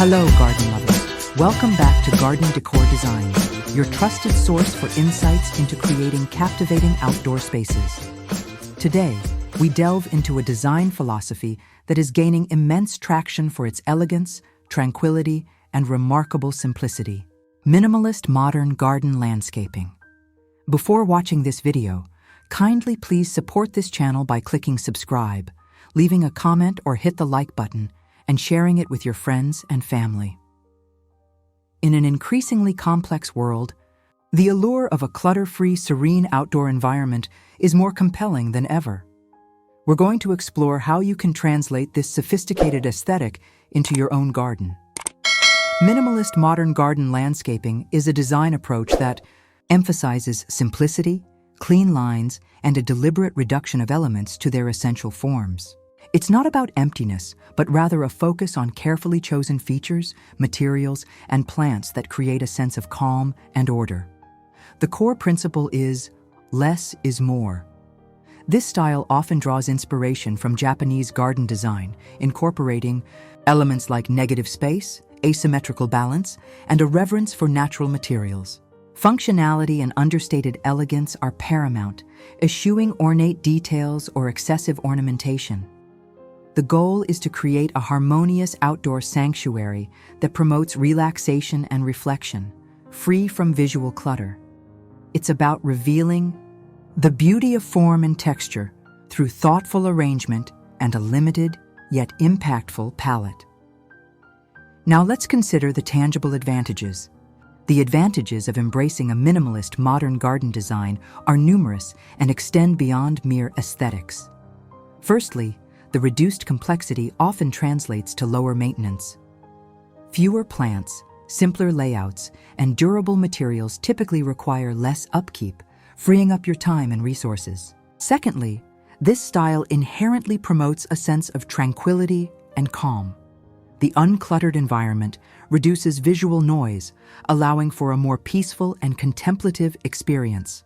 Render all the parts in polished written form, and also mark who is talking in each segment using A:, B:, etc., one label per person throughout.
A: Hello, garden lovers. Welcome back to Garden Decor Designs, your trusted source for insights into creating captivating outdoor spaces. Today, we delve into a design philosophy that is gaining immense traction for its elegance, tranquility, and remarkable simplicity. Minimalist modern garden landscaping. Before watching this video, kindly please support this channel by clicking subscribe, leaving a comment or hit the like button, and sharing it with your friends and family. In an increasingly complex world, the allure of a clutter-free, serene outdoor environment is more compelling than ever. We're going to explore how you can translate this sophisticated aesthetic into your own garden. Minimalist modern garden landscaping is a design approach that emphasizes simplicity, clean lines, and a deliberate reduction of elements to their essential forms. It's not about emptiness, but rather a focus on carefully chosen features, materials, and plants that create a sense of calm and order. The core principle is less is more. This style often draws inspiration from Japanese garden design, incorporating elements like negative space, asymmetrical balance, and a reverence for natural materials. Functionality and understated elegance are paramount, eschewing ornate details or excessive ornamentation. The goal is to create a harmonious outdoor sanctuary that promotes relaxation and reflection, free from visual clutter. It's about revealing the beauty of form and texture through thoughtful arrangement and a limited yet impactful palette. Now let's consider the tangible advantages. The advantages of embracing a minimalist modern garden design are numerous and extend beyond mere aesthetics. Firstly, the reduced complexity often translates to lower maintenance. Fewer plants, simpler layouts, and durable materials typically require less upkeep, freeing up your time and resources. Secondly, this style inherently promotes a sense of tranquility and calm. The uncluttered environment reduces visual noise, allowing for a more peaceful and contemplative experience.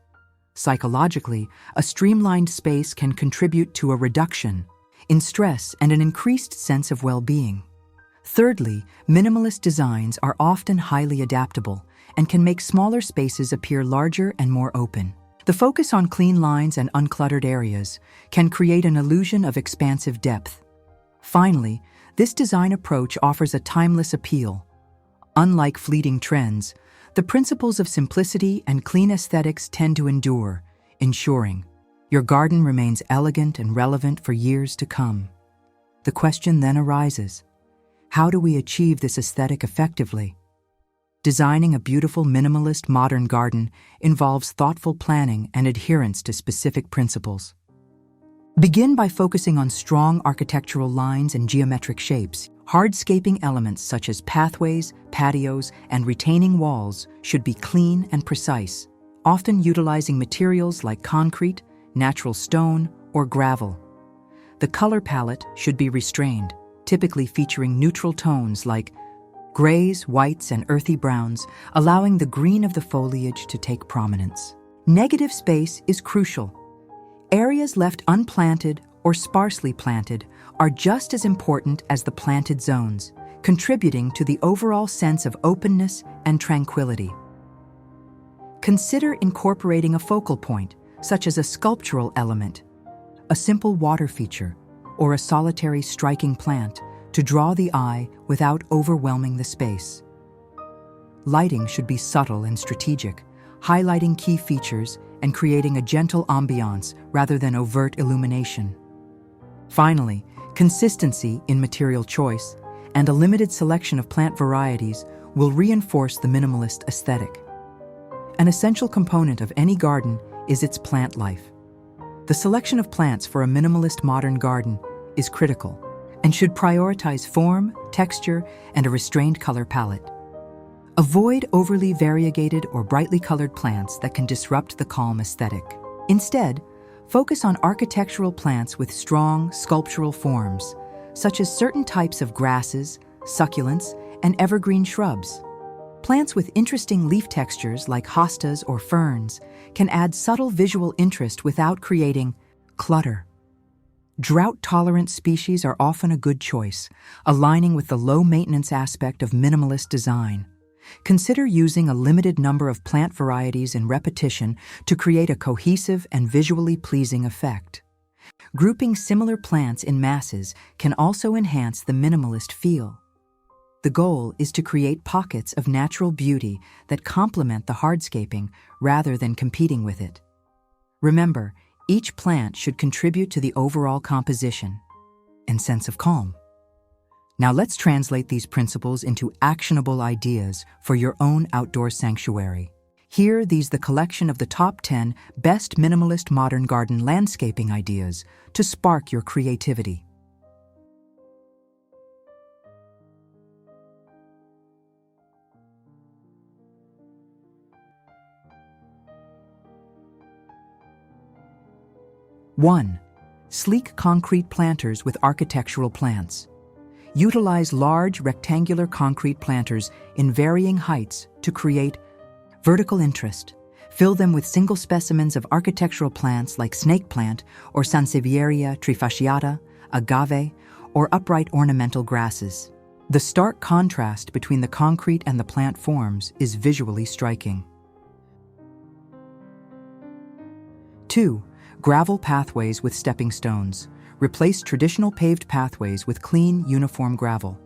A: Psychologically, a streamlined space can contribute to a reduction in stress and an increased sense of well-being. Thirdly, minimalist designs are often highly adaptable and can make smaller spaces appear larger and more open. The focus on clean lines and uncluttered areas can create an illusion of expansive depth. Finally, this design approach offers a timeless appeal. Unlike fleeting trends, the principles of simplicity and clean aesthetics tend to endure, ensuring your garden remains elegant and relevant for years to come. The question then arises, how do we achieve this aesthetic effectively? Designing a beautiful minimalist modern garden involves thoughtful planning and adherence to specific principles. Begin by focusing on strong architectural lines and geometric shapes. Hardscaping elements such as pathways, patios, and retaining walls should be clean and precise, often utilizing materials like concrete, natural stone, or gravel. The color palette should be restrained, typically featuring neutral tones like grays, whites, and earthy browns, allowing the green of the foliage to take prominence. Negative space is crucial. Areas left unplanted or sparsely planted are just as important as the planted zones, contributing to the overall sense of openness and tranquility. Consider incorporating a focal point, such as a sculptural element, a simple water feature, or a solitary striking plant to draw the eye without overwhelming the space. Lighting should be subtle and strategic, highlighting key features and creating a gentle ambiance rather than overt illumination. Finally, consistency in material choice and a limited selection of plant varieties will reinforce the minimalist aesthetic. An essential component of any garden is its plant life. The selection of plants for a minimalist modern garden is critical and should prioritize form, texture, and a restrained color palette. Avoid overly variegated or brightly colored plants that can disrupt the calm aesthetic. Instead, focus on architectural plants with strong sculptural forms, such as certain types of grasses, succulents, and evergreen shrubs. Plants with interesting leaf textures like hostas or ferns can add subtle visual interest without creating clutter. Drought-tolerant species are often a good choice, aligning with the low-maintenance aspect of minimalist design. Consider using a limited number of plant varieties in repetition to create a cohesive and visually pleasing effect. Grouping similar plants in masses can also enhance the minimalist feel. The goal is to create pockets of natural beauty that complement the hardscaping rather than competing with it. Remember, each plant should contribute to the overall composition and sense of calm. Now let's translate these principles into actionable ideas for your own outdoor sanctuary. Here, these the collection of the top 10 best minimalist modern garden landscaping ideas to spark your creativity. One, sleek concrete planters with architectural plants. Utilize large rectangular concrete planters in varying heights to create vertical interest. Fill them with single specimens of architectural plants like snake plant or Sansevieria trifasciata, agave, or upright ornamental grasses. The stark contrast between the concrete and the plant forms is visually striking. 2. Gravel pathways with stepping stones. Replace traditional paved pathways with clean, uniform gravel.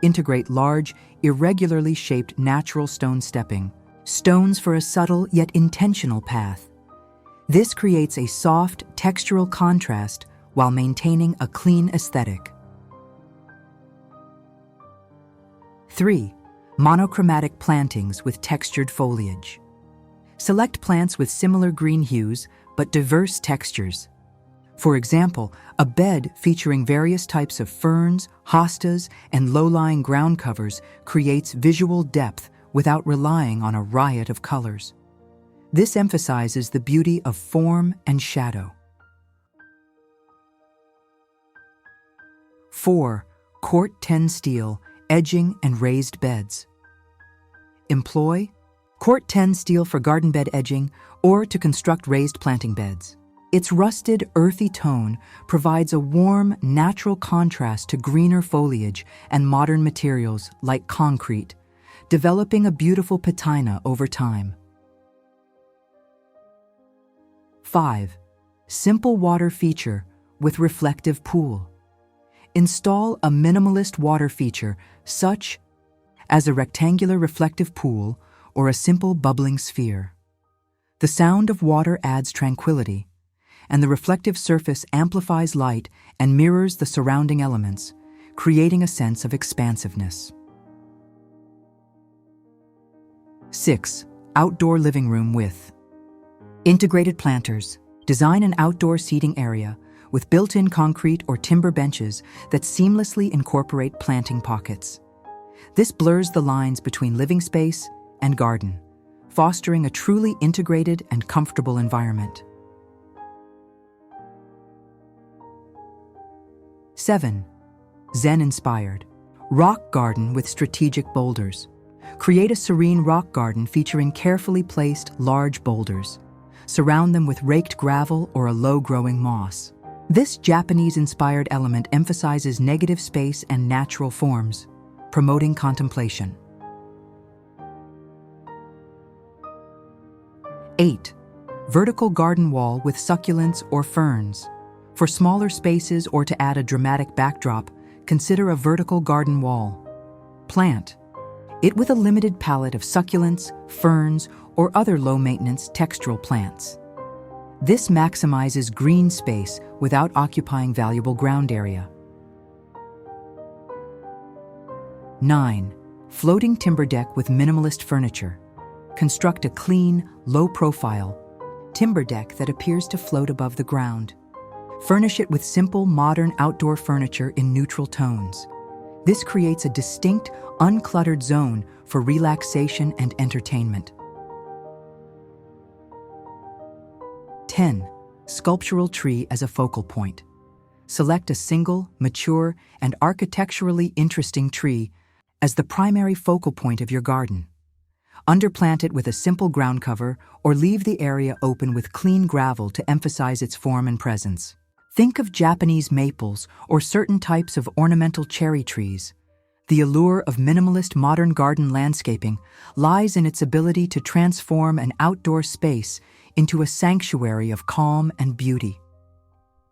A: Integrate large, irregularly shaped natural stone stepping stones for a subtle yet intentional path. This creates a soft, textural contrast while maintaining a clean aesthetic. 3. Monochromatic plantings with textured foliage. Select plants with similar green hues but diverse textures. For example, a bed featuring various types of ferns, hostas, and low-lying ground covers creates visual depth without relying on a riot of colors. This emphasizes the beauty of form and shadow. 4. Court 10 steel, edging and raised beds. Employ Court 10 steel for garden bed edging or to construct raised planting beds. Its rusted, earthy tone provides a warm, natural contrast to greener foliage and modern materials like concrete, developing a beautiful patina over time. 5. Simple water feature with reflective pool. Install a minimalist water feature such as a rectangular reflective pool or a simple bubbling sphere. The sound of water adds tranquility, and the reflective surface amplifies light and mirrors the surrounding elements, creating a sense of expansiveness. 6. Outdoor living room with integrated planters. Design an outdoor seating area with built-in concrete or timber benches that seamlessly incorporate planting pockets. This blurs the lines between living space and garden, fostering a truly integrated and comfortable environment. 7. Zen-inspired. Rock garden with strategic boulders. Create a serene rock garden featuring carefully placed large boulders. Surround them with raked gravel or a low-growing moss. This Japanese-inspired element emphasizes negative space and natural forms, promoting contemplation. 8. Vertical garden wall with succulents or ferns. For smaller spaces or to add a dramatic backdrop, consider a vertical garden wall. Plant it with a limited palette of succulents, ferns, or other low-maintenance textural plants. This maximizes green space without occupying valuable ground area. 9. Floating timber deck with minimalist furniture. Construct a clean, low-profile timber deck that appears to float above the ground. Furnish it with simple, modern outdoor furniture in neutral tones. This creates a distinct, uncluttered zone for relaxation and entertainment. 10. Sculptural tree as a focal point. Select a single, mature, and architecturally interesting tree as the primary focal point of your garden. Underplant it with a simple ground cover or leave the area open with clean gravel to emphasize its form and presence. Think of Japanese maples or certain types of ornamental cherry trees. The allure of minimalist modern garden landscaping lies in its ability to transform an outdoor space into a sanctuary of calm and beauty.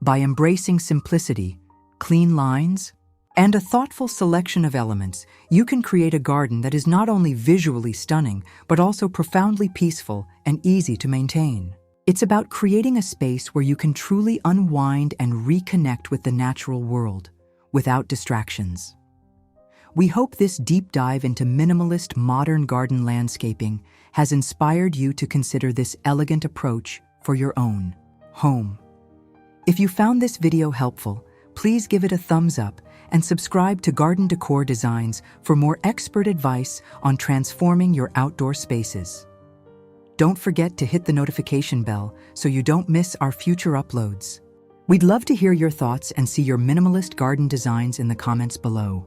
A: By embracing simplicity, clean lines, and a thoughtful selection of elements, you can create a garden that is not only visually stunning, but also profoundly peaceful and easy to maintain. It's about creating a space where you can truly unwind and reconnect with the natural world, without distractions. We hope this deep dive into minimalist modern garden landscaping has inspired you to consider this elegant approach for your own home. If you found this video helpful, please give it a thumbs up and subscribe to Garden Decor Designs for more expert advice on transforming your outdoor spaces. Don't forget to hit the notification bell so you don't miss our future uploads. We'd love to hear your thoughts and see your minimalist garden designs in the comments below.